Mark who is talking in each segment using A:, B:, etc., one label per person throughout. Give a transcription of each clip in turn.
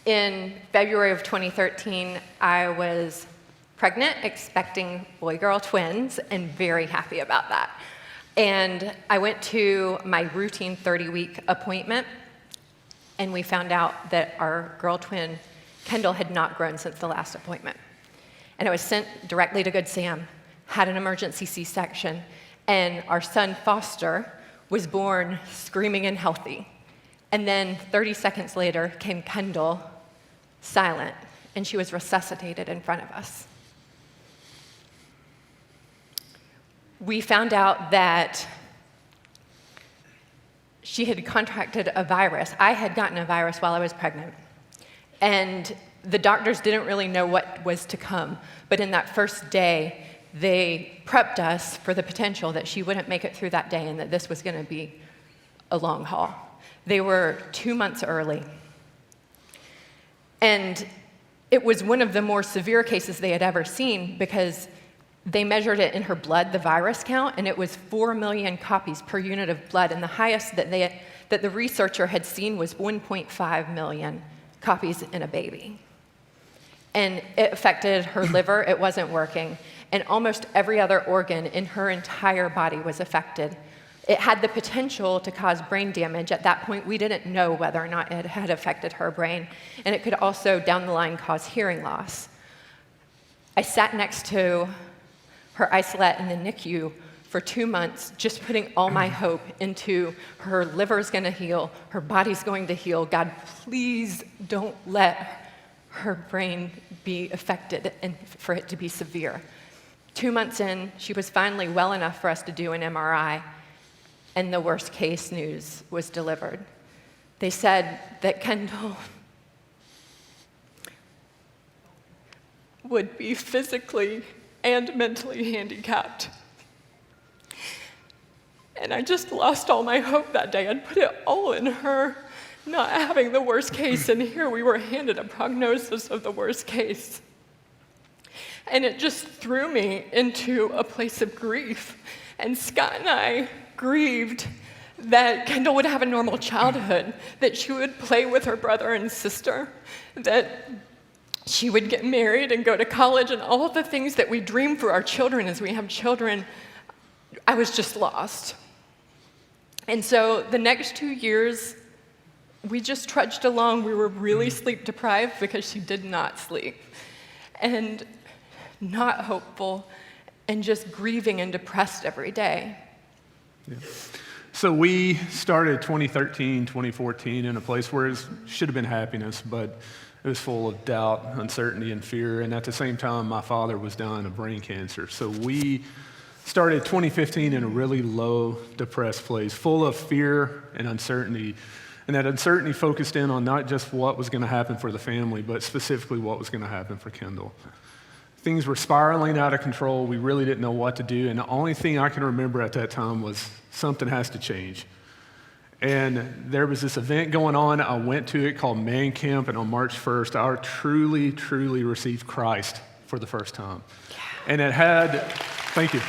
A: In February of 2013, I was pregnant, expecting boy-girl twins, and very happy about that. And I went to my routine 30-week appointment, and we found out that our girl twin, Kendall, had not grown since the last appointment. And I was sent directly to Good Sam, had an emergency C-section, and our son, Foster, was born screaming and healthy. And then 30 seconds later came Kendall, silent, and she was resuscitated in front of us. We found out that she had contracted a virus. I had gotten a virus while I was pregnant. And the doctors didn't really know what was to come. But in that first day, they prepped us for the potential that she wouldn't make it through that day and that this was going to be a long haul. They were 2 months early. And it was one of the more severe cases they had ever seen because they measured it in her blood, the virus count, and it was 4 million copies per unit of blood. And the highest that the researcher had seen was 1.5 million copies in a baby. And it affected her liver, it wasn't working, and almost every other organ in her entire body was affected. It had the potential to cause brain damage. At that point, we didn't know whether or not it had affected her brain, and it could also, down the line, cause hearing loss. I sat next to her isolate in the NICU for 2 months, just putting all my hope into her liver's gonna heal, her body's going to heal. God, please don't let her brain be affected and for it to be severe. 2 months in, she was finally well enough for us to do an MRI, and the worst case news was delivered. They said that Kendall would be physically and mentally handicapped. And I just lost all my hope that day. I'd put it all in her not having the worst case, and here we were handed a prognosis of the worst case. And it just threw me into a place of grief. And Scott and I grieved that Kendall would have a normal childhood, that she would play with her brother and sister, that she would get married and go to college, and all of the things that we dream for our children as we have children. I was just lost. And so the next 2 years, we just trudged along. We were really sleep deprived because she did not sleep, and not hopeful, and just grieving and depressed every day.
B: Yeah. So we started 2013, 2014 in a place where it should have been happiness, but it was full of doubt, uncertainty, and fear. And at the same time, my father was dying of brain cancer. So we started 2015 in a really low, depressed place, full of fear and uncertainty. And that uncertainty focused in on not just what was going to happen for the family, but specifically what was going to happen for Kendall. Things were spiraling out of control. We really didn't know what to do. And the only thing I can remember at that time was something has to change. And there was this event going on. I went to it called Man Camp, and on March 1st, I truly, truly received Christ for the first time. And it had, thank you.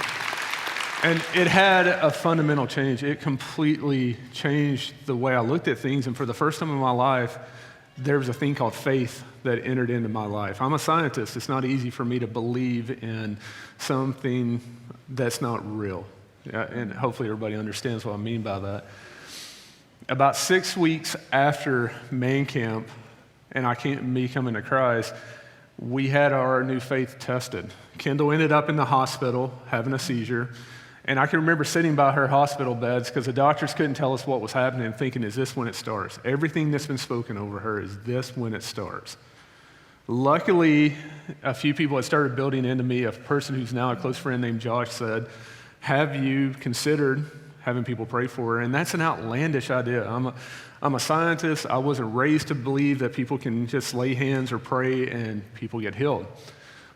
B: And it had a fundamental change. It completely changed the way I looked at things. And for the first time in my life, there was a thing called faith that entered into my life. I'm a scientist. It's not easy for me to believe in something that's not real. And hopefully everybody understands what I mean by that. About 6 weeks after Man Camp and me coming to Christ, we had our new faith tested. Kendall ended up in the hospital having a seizure. And I can remember sitting by her hospital beds because the doctors couldn't tell us what was happening and thinking, is this when it starts? Everything that's been spoken over her, is this when it starts? Luckily, a few people had started building into me. A person who's now a close friend named Josh said, have you considered having people pray for her? And that's an outlandish idea. I'm a scientist. I wasn't raised to believe that people can just lay hands or pray and people get healed.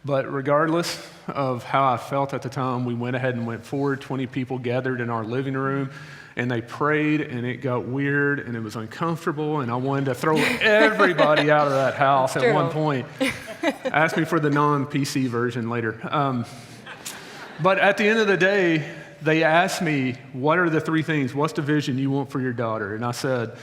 B: But regardless of how I felt at the time, we went ahead and went forward. 20 people gathered in our living room, and they prayed, and it got weird, and it was uncomfortable, and I wanted to throw everybody out of that house at one point. Ask me for the non-PC version later. But at the end of the day, they asked me, what are the 3 things? What's the vision you want for your daughter? And I said,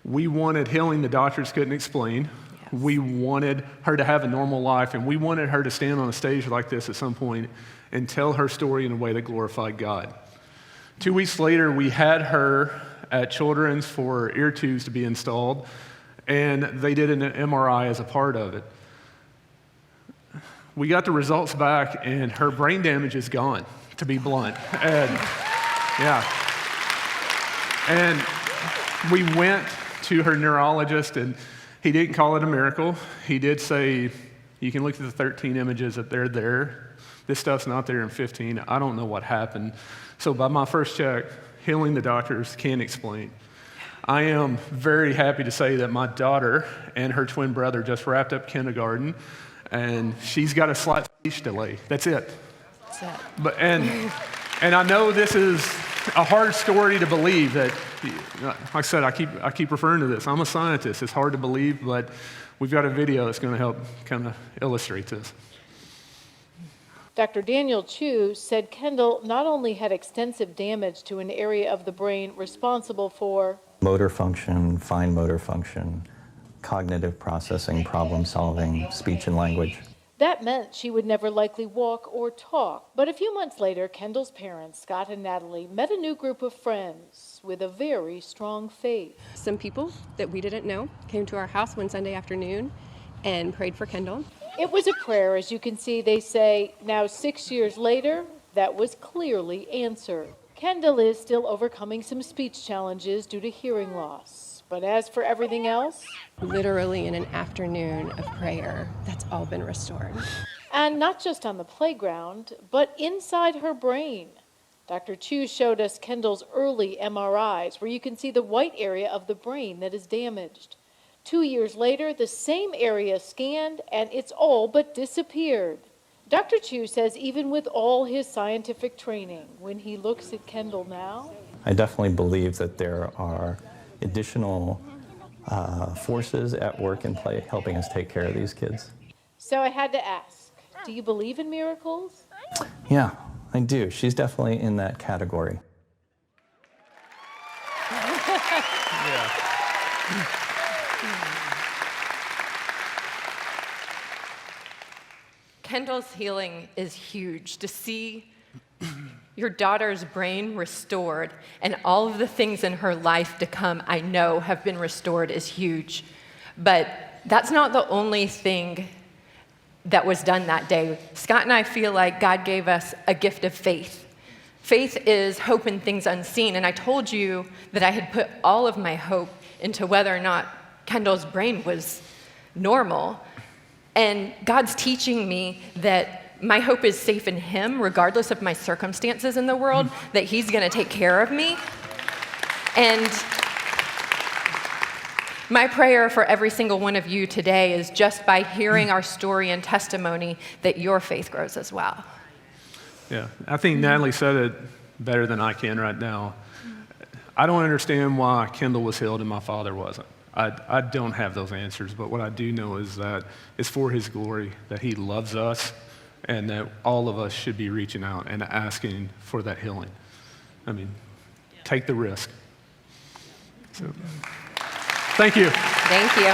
B: we wanted healing the doctors couldn't explain. We wanted her to have a normal life, and we wanted her to stand on a stage like this at some point and tell her story in a way that glorified God. 2 weeks later, we had her at Children's for ear tubes to be installed, and they did an MRI as a part of it. We got the results back, and her brain damage is gone, to be blunt. And we went to her neurologist, and he didn't call it a miracle. He did say, you can look at the 13 images that they're there. This stuff's not there in 15. I don't know what happened. So by my first check, healing the doctors can't explain. I am very happy to say that my daughter and her twin brother just wrapped up kindergarten, and she's got a slight speech delay. That's it.
A: That's it.
B: But and I know this is a hard story to believe. That, like I said, I keep referring to this. I'm a scientist. It's hard to believe, but we've got a video that's going to help kind of illustrate this.
C: Dr. Daniel Chu said Kendall not only had extensive damage to an area of the brain responsible for
D: motor function, fine motor function, cognitive processing, problem solving, speech and language.
C: That meant she would never likely walk or talk. But a few months later, Kendall's parents, Scott and Natalie, met a new group of friends with a very strong faith.
E: Some people that we didn't know came to our house one Sunday afternoon and prayed for Kendall.
C: It was a prayer, as you can see, they say. Now, 6 years later, that was clearly answered. Kendall is still overcoming some speech challenges due to hearing loss. But as for everything else,
E: Literally in an afternoon of prayer, that's all been restored.
C: and not just on the playground, but inside her brain. Dr. Chu showed us Kendall's early MRIs, where you can see the white area of the brain that is damaged. 2 years later, the same area scanned, and it's all but disappeared. Dr. Chu says even with all his scientific training, when he looks at Kendall now,
D: I definitely believe that there are additional forces at work in play helping us take care of these kids.
C: so I had to ask, do you believe in miracles?
D: Yeah, I do. She's definitely in that category.
A: Kendall's healing is huge. To see your daughter's brain restored and all of the things in her life to come, I know, have been restored is huge. But that's not the only thing that was done that day. Scott and I feel like God gave us a gift of faith. Faith is hope in things unseen. And I told you that I had put all of my hope into whether or not Kendall's brain was normal. And God's teaching me that my hope is safe in Him, regardless of my circumstances in the world, that He's going to take care of me. And my prayer for every single one of you today is just by hearing our story and testimony that your faith grows as well.
B: Yeah, I think Natalie said it better than I can right now. I don't understand why Kendall was healed and my father wasn't. I don't have those answers, but what I do know is that it's for His glory, that He loves us, and that all of us should be reaching out and asking for that healing. I mean, take the risk. So, thank you.
A: Thank you.